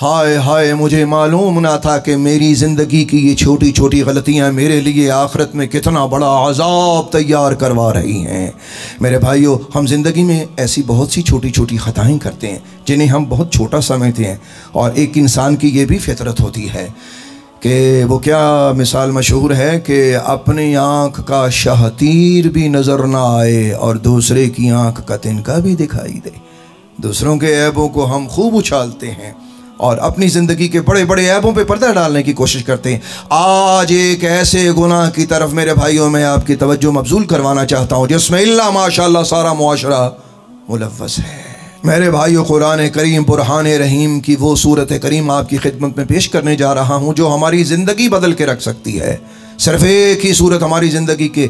ہائے ہائے مجھے معلوم نہ تھا کہ میری زندگی کی یہ چھوٹی چھوٹی غلطیاں میرے لیے آخرت میں کتنا بڑا عذاب تیار کروا رہی ہیں۔ میرے بھائیو، ہم زندگی میں ایسی بہت سی چھوٹی چھوٹی خطائیں کرتے ہیں جنہیں ہم بہت چھوٹا سمجھتے ہیں، اور ایک انسان کی یہ بھی فطرت ہوتی ہے کہ وہ کیا مثال مشہور ہے کہ اپنی آنکھ کا شہتیر بھی نظر نہ آئے اور دوسرے کی آنکھ کا تنکا بھی دکھائی دے۔ دوسروں کے عیبوں کو ہم خوب اچھالتے ہیں اور اپنی زندگی کے بڑے بڑے عیبوں پہ پردہ ڈالنے کی کوشش کرتے ہیں۔ آج ایک ایسے گناہ کی طرف میرے بھائیوں میں آپ کی توجہ مبذول کروانا چاہتا ہوں جس میں اللہ ماشاءاللہ سارا معاشرہ ملوث ہے۔ میرے بھائیو، قرآن کریم برہان رحیم کی وہ صورت کریم آپ کی خدمت میں پیش کرنے جا رہا ہوں جو ہماری زندگی بدل کے رکھ سکتی ہے۔ صرف ایک ہی صورت ہماری زندگی کے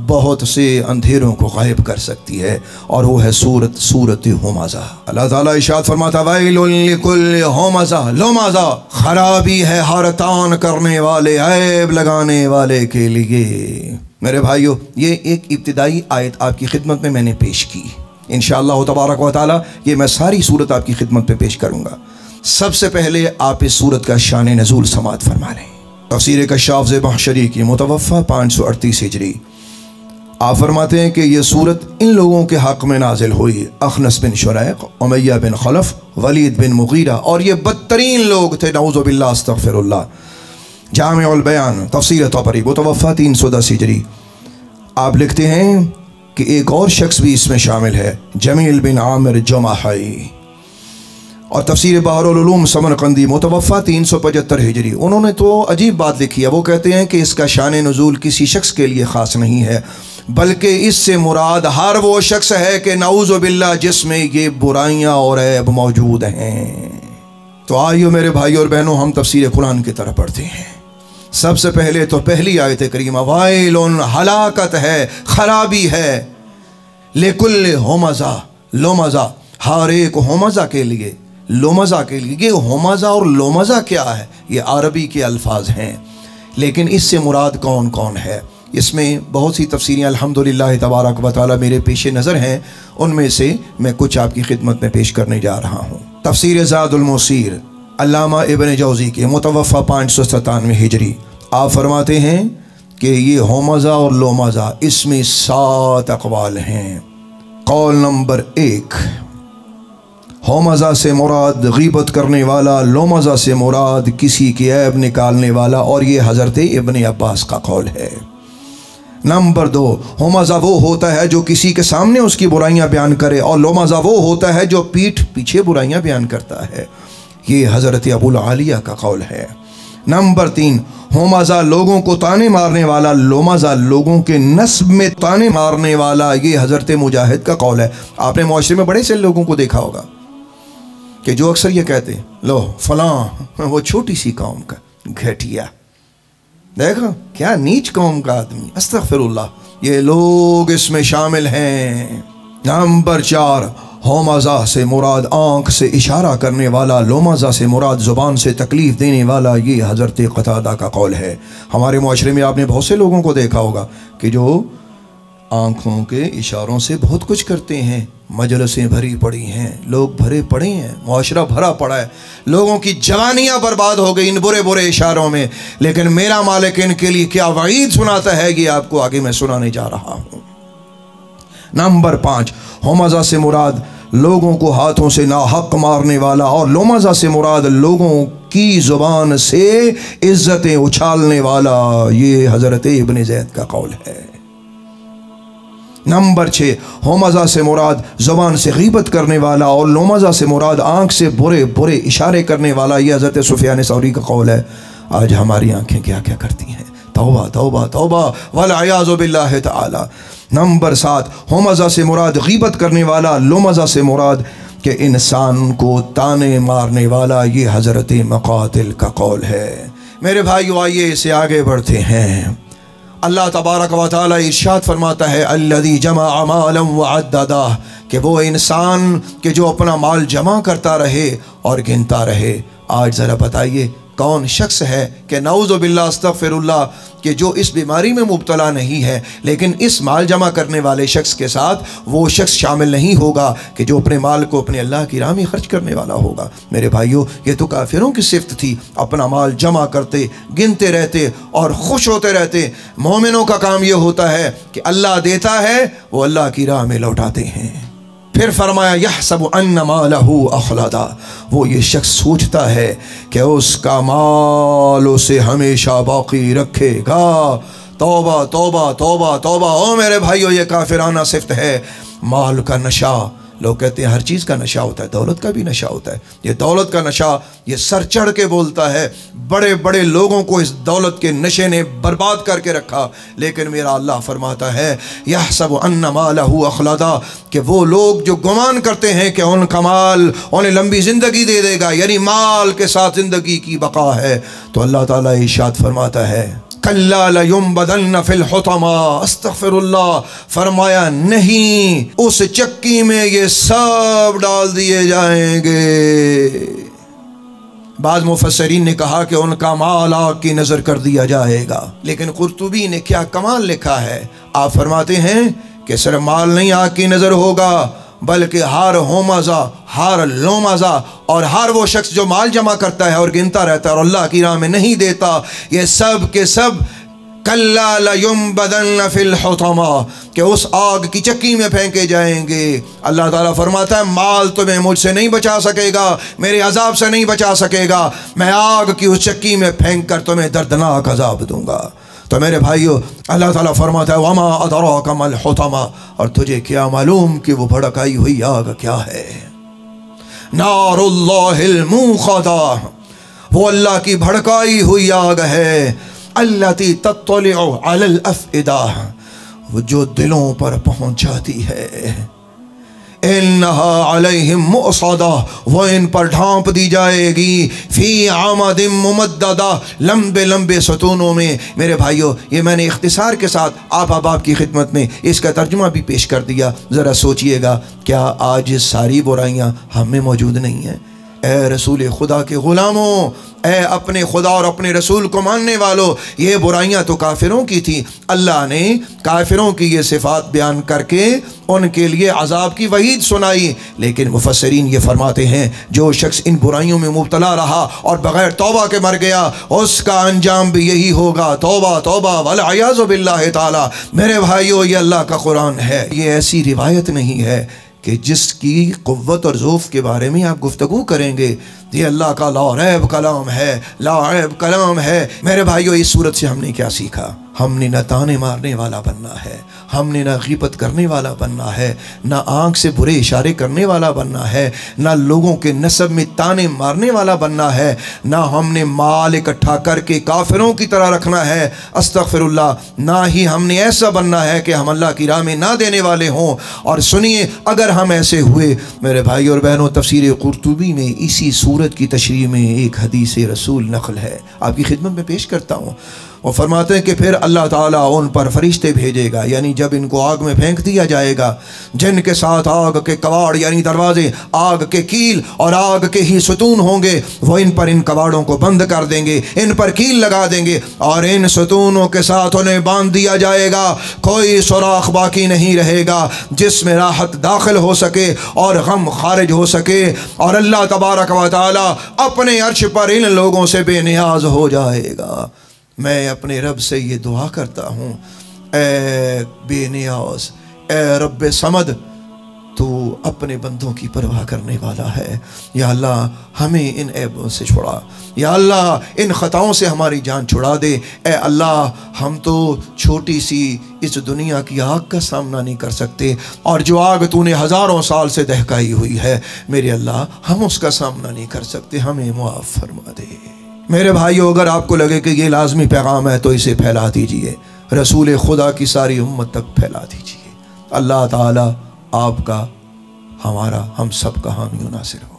بہت سے اندھیروں کو غائب کر سکتی ہے، اور وہ ہے سورت ہمزہ۔ اللہ تعالیٰ ارشاد فرماتا ویل لکل ہمزہ لمزہ، خرابی ہے ہر تان کرنے والے، عیب لگانے والے کے لیے۔ میرے بھائیو، یہ ایک ابتدائی آیت آپ کی خدمت میں نے پیش کی۔ انشاءاللہ تبارک و تعالی یہ میں ساری صورت آپ کی خدمت پہ پیش کروں گا۔ سب سے پہلے آپ اس صورت کا شان نزول سماعت فرما لیں۔ تفسیر کشاف زمخشری کی متوفہ 538 ہجری، آپ فرماتے ہیں کہ یہ صورت ان لوگوں کے حق میں نازل ہوئی: اخنس بن شریق، امیہ بن خلف، ولید بن مغیرہ، اور یہ بدترین لوگ تھے، نعوذ باللہ استغفر اللہ۔ جامع البیان تفسیر طبری متوفہ 310 ہجری، آپ لکھتے ہیں کہ ایک اور شخص بھی اس میں شامل ہے، جمیل بن عامر جمحی۔ اور تفسیر بحر العلوم سمرقندی متوفہ 375 ہجری، انہوں نے تو عجیب بات لکھی ہے۔ وہ کہتے ہیں کہ اس کا شان نزول کسی شخص کے لیے خاص نہیں ہے، بلکہ اس سے مراد ہر وہ شخص ہے کہ نعوذ باللہ جس میں یہ برائیاں اور عیب موجود ہیں۔ تو آئیو میرے بھائیو اور بہنوں، ہم تفسیر قرآن کی طرف پڑھتے ہیں۔ سب سے پہلے تو پہلی آیت کریمہ، وائل، ہلاکت ہے، خرابی ہے، لکل ہمزہ لمزہ، ہر ایک ہمزہ کے لیے، لمزہ کے لیے۔ یہ ہمزہ اور لمزہ کیا ہے؟ یہ عربی کے الفاظ ہیں، لیکن اس سے مراد کون کون ہے؟ اس میں بہت سی تفسیریں الحمدللہ تبارک و تعالی میرے پیش نظر ہیں، ان میں سے میں کچھ آپ کی خدمت میں پیش کرنے جا رہا ہوں۔ تفسیر زاد المسیر علامہ ابن جوزی کے متوفہ 597 ہجری، آپ فرماتے ہیں کہ یہ ہمزہ اور لمزہ اس میں 7 اقوال ہیں۔ قول نمبر 1، ہمزہ سے مراد غیبت کرنے والا، لمزہ سے مراد کسی کی عیب نکالنے والا، اور یہ حضرت ابن عباس کا قول ہے۔ نمبر 2، ہمزہ وہ ہوتا ہے جو کسی کے سامنے اس کی برائیاں بیان کرے، اور لمزہ وہ ہوتا ہے جو پیٹھ پیچھے برائیاں بیان کرتا ہے، یہ حضرت ابو العالیہ کا قول ہے۔ نمبر 3، ہمزہ لوگوں کو تانے مارنے والا، لمزہ لوگوں کے نسب میں تانے مارنے والا، یہ حضرت مجاہد کا قول ہے۔ آپ نے معاشرے میں بڑے سے لوگوں کو دیکھا ہوگا کہ جو اکثر یہ کہتے ہیں، لو فلاں وہ چھوٹی سی قوم کا گھٹیا، دیکھو کیا نیچ قوم کا آدمی، استغفر اللہ، یہ لوگ اس میں شامل ہیں۔ نمبر 4، ہمزہ سے مراد آنکھ سے اشارہ کرنے والا، لمزہ سے مراد زبان سے تکلیف دینے والا، یہ حضرت قتادہ کا قول ہے۔ ہمارے معاشرے میں آپ نے بہت سے لوگوں کو دیکھا ہوگا کہ جو آنکھوں کے اشاروں سے بہت کچھ کرتے ہیں، مجلسیں بھری پڑی ہیں، لوگ بھرے پڑے ہیں، معاشرہ بھرا پڑا ہے، لوگوں کی جوانیاں برباد ہو گئی ان برے برے اشاروں میں، لیکن میرا مالک ان کے لیے کیا وعید سناتا ہے، یہ آپ کو آگے میں سنانے جا رہا ہوں۔ نمبر 5، ہمزہ سے مراد لوگوں کو ہاتھوں سے ناحق مارنے والا، اور لمزہ سے مراد لوگوں کی زبان سے عزتیں اچھالنے والا، یہ حضرت ابن زید کا قول ہے۔ نمبر 6، ہمزہ سے مراد زبان سے غیبت کرنے والا، اور لمزہ سے مراد آنکھ سے برے برے اشارے کرنے والا، یہ حضرت سفیان ثوری کا قول ہے۔ آج ہماری آنکھیں کیا کیا کرتی ہیں، توبہ توبہ توبہ والعیاذ باللہ تعالی۔ نمبر 7، ہمزہ سے مراد غیبت کرنے والا، لمزہ سے مراد کہ انسان کو تانے مارنے والا، یہ حضرت مقاتل کا قول ہے۔ میرے بھائیو، آئیے اسے آگے بڑھتے ہیں۔ اللہ تبارک و تعالی ارشاد فرماتا ہے، الذی جمع مالا وعددہ، کہ وہ انسان کہ جو اپنا مال جمع کرتا رہے اور گنتا رہے۔ آج ذرا بتائیے کون شخص ہے کہ نعوذ باللہ استغفراللہ کہ جو اس بیماری میں مبتلا نہیں ہے لیکن اس مال جمع کرنے والے شخص کے ساتھ وہ شخص شامل نہیں ہوگا کہ جو اپنے مال کو اپنے اللہ کی راہ میں خرچ کرنے والا ہوگا۔ میرے بھائیوں، یہ تو کافروں کی صفت تھی، اپنا مال جمع کرتے، گنتے رہتے اور خوش ہوتے رہتے۔ مومنوں کا کام یہ ہوتا ہے کہ اللہ دیتا ہے وہ اللہ کی راہ میں لوٹاتے ہیں۔ پھر فرمایا یحسب ان مالہ اخلدا، وہ یہ شخص سوچتا ہے کہ اس کا مال اسے ہمیشہ باقی رکھے گا۔ توبہ توبہ توبہ توبہ۔ او میرے بھائیو، یہ کافرانہ صفت ہے، مال کا نشہ۔ لوگ کہتے ہیں ہر چیز کا نشہ ہوتا ہے، دولت کا بھی نشہ ہوتا ہے۔ یہ دولت کا نشہ یہ سر چڑھ کے بولتا ہے، بڑے بڑے لوگوں کو اس دولت کے نشے نے برباد کر کے رکھا، لیکن میرا اللہ فرماتا ہے یحسب ان مالہ اخلدا، کہ وہ لوگ جو گمان کرتے ہیں کہ ان کا مال انہیں لمبی زندگی دے دے گا، یعنی مال کے ساتھ زندگی کی بقا ہے، تو اللہ تعالیٰ ارشاد فرماتا ہے کلا لینبذن فی الحطمہ، استغفر اللہ، فرمایا نہیں، اس چکی میں یہ سب ڈال دیے جائیں گے۔ بعض مفسرین نے کہا کہ ان کا مال آگ کی نظر کر دیا جائے گا، لیکن قرطبی نے کیا کمال لکھا ہے، آپ فرماتے ہیں کہ صرف مال نہیں آگ کی نظر ہوگا، بلکہ ہر ہومزہ، ہر لومزہ اور ہر وہ شخص جو مال جمع کرتا ہے اور گنتا رہتا ہے اور اللہ کی راہ میں نہیں دیتا، یہ سب کے سب کلا لینبذن فی الحطمہ، کہ اس آگ کی چکی میں پھینکے جائیں گے۔ اللہ تعالیٰ فرماتا ہے مال تمہیں مجھ سے نہیں بچا سکے گا، میرے عذاب سے نہیں بچا سکے گا، میں آگ کی اس چکی میں پھینک کر تمہیں دردناک عذاب دوں گا۔ تو میرے بھائیو، اللہ تعالیٰ فرماتا ہے وما ادراک ما الحطمہ، اور تجھے کیا معلوم کہ وہ بھڑکائی ہوئی آگ کیا ہے؟ نار اللہ الموقدہ، وہ اللہ کی بھڑکائی ہوئی آگ ہے، التی تطلع علی الافئدہ، وہ جو دلوں پر پہنچ جاتی ہے، انہا علیہم مؤصدہ، وہ ان پر ڈھانپ دی جائے گی، فی عمد ممددہ، لمبے لمبے ستونوں میں۔ میرے بھائیو، یہ میں نے اختصار کے ساتھ آپ کی خدمت میں اس کا ترجمہ بھی پیش کر دیا۔ ذرا سوچئے گا، کیا آج ساری برائیاں ہم میں موجود نہیں ہیں؟ اے رسول خدا کے غلاموں، اے اپنے خدا اور اپنے رسول کو ماننے والوں، یہ برائیاں تو کافروں کی تھی۔ اللہ نے کافروں کی یہ صفات بیان کر کے ان کے لیے عذاب کی وعید سنائی، لیکن مفسرین یہ فرماتے ہیں جو شخص ان برائیوں میں مبتلا رہا اور بغیر توبہ کے مر گیا، اس کا انجام بھی یہی ہوگا، توبہ توبہ والعیاذ باللہ تعالی۔ میرے بھائیو، یہ اللہ کا قرآن ہے، یہ ایسی روایت نہیں ہے کہ جس کی قوت اور ذوف کے بارے میں آپ گفتگو کریں گے۔ یہ اللہ کا لا ریب کلام ہے، لا ریب کلام ہے۔ میرے بھائیو، اس صورت سے ہم نے کیا سیکھا؟ ہم نے نہ تانے مارنے والا بننا ہے، ہم نے نہ غیبت کرنے والا بننا ہے، نہ آنکھ سے برے اشارے کرنے والا بننا ہے، نہ لوگوں کے نسب میں تانے مارنے والا بننا ہے، نہ ہم نے مال اکٹھا کر کے کافروں کی طرح رکھنا ہے، استغفر اللہ، نہ ہی ہم نے ایسا بننا ہے کہ ہم اللہ کی راہ میں نہ دینے والے ہوں۔ اور سنیے، اگر ہم ایسے ہوئے، میرے بھائی اور بہنوں، تفسیر قرطبی میں اسی سورت کی تشریح میں ایک حدیث رسول نقل ہے، آپ کی خدمت میں پیش کرتا ہوں۔ وہ فرماتے ہیں کہ پھر اللہ تعالیٰ ان پر فرشتے بھیجے گا، یعنی جب ان کو آگ میں پھینک دیا جائے گا، جن کے ساتھ آگ کے کواڑ یعنی دروازے، آگ کے کیل اور آگ کے ہی ستون ہوں گے، وہ ان پر ان کواڑوں کو بند کر دیں گے، ان پر کیل لگا دیں گے اور ان ستونوں کے ساتھ انہیں باندھ دیا جائے گا۔ کوئی سوراخ باقی نہیں رہے گا جس میں راحت داخل ہو سکے اور غم خارج ہو سکے، اور اللہ تبارک و تعالیٰ اپنے عرش پر ان لوگوں سے بے نیاز ہو جائے گا۔ میں اپنے رب سے یہ دعا کرتا ہوں، اے بے نیاز، اے رب صمد، تو اپنے بندوں کی پرواہ کرنے والا ہے۔ یا اللہ، ہمیں ان عیبوں سے چھڑا، یا اللہ ان خطاؤں سے ہماری جان چھڑا دے۔ اے اللہ، ہم تو چھوٹی سی اس دنیا کی آگ کا سامنا نہیں کر سکتے، اور جو آگ تو نے ہزاروں سال سے دہکائی ہوئی ہے، میرے اللہ، ہم اس کا سامنا نہیں کر سکتے، ہمیں معاف فرما دے۔ میرے بھائیو، اگر آپ کو لگے کہ یہ لازمی پیغام ہے تو اسے پھیلا دیجئے، رسول خدا کی ساری امت تک پھیلا دیجئے۔ اللہ تعالی آپ کا، ہمارا، ہم سب کا حامی و ناصر ہو۔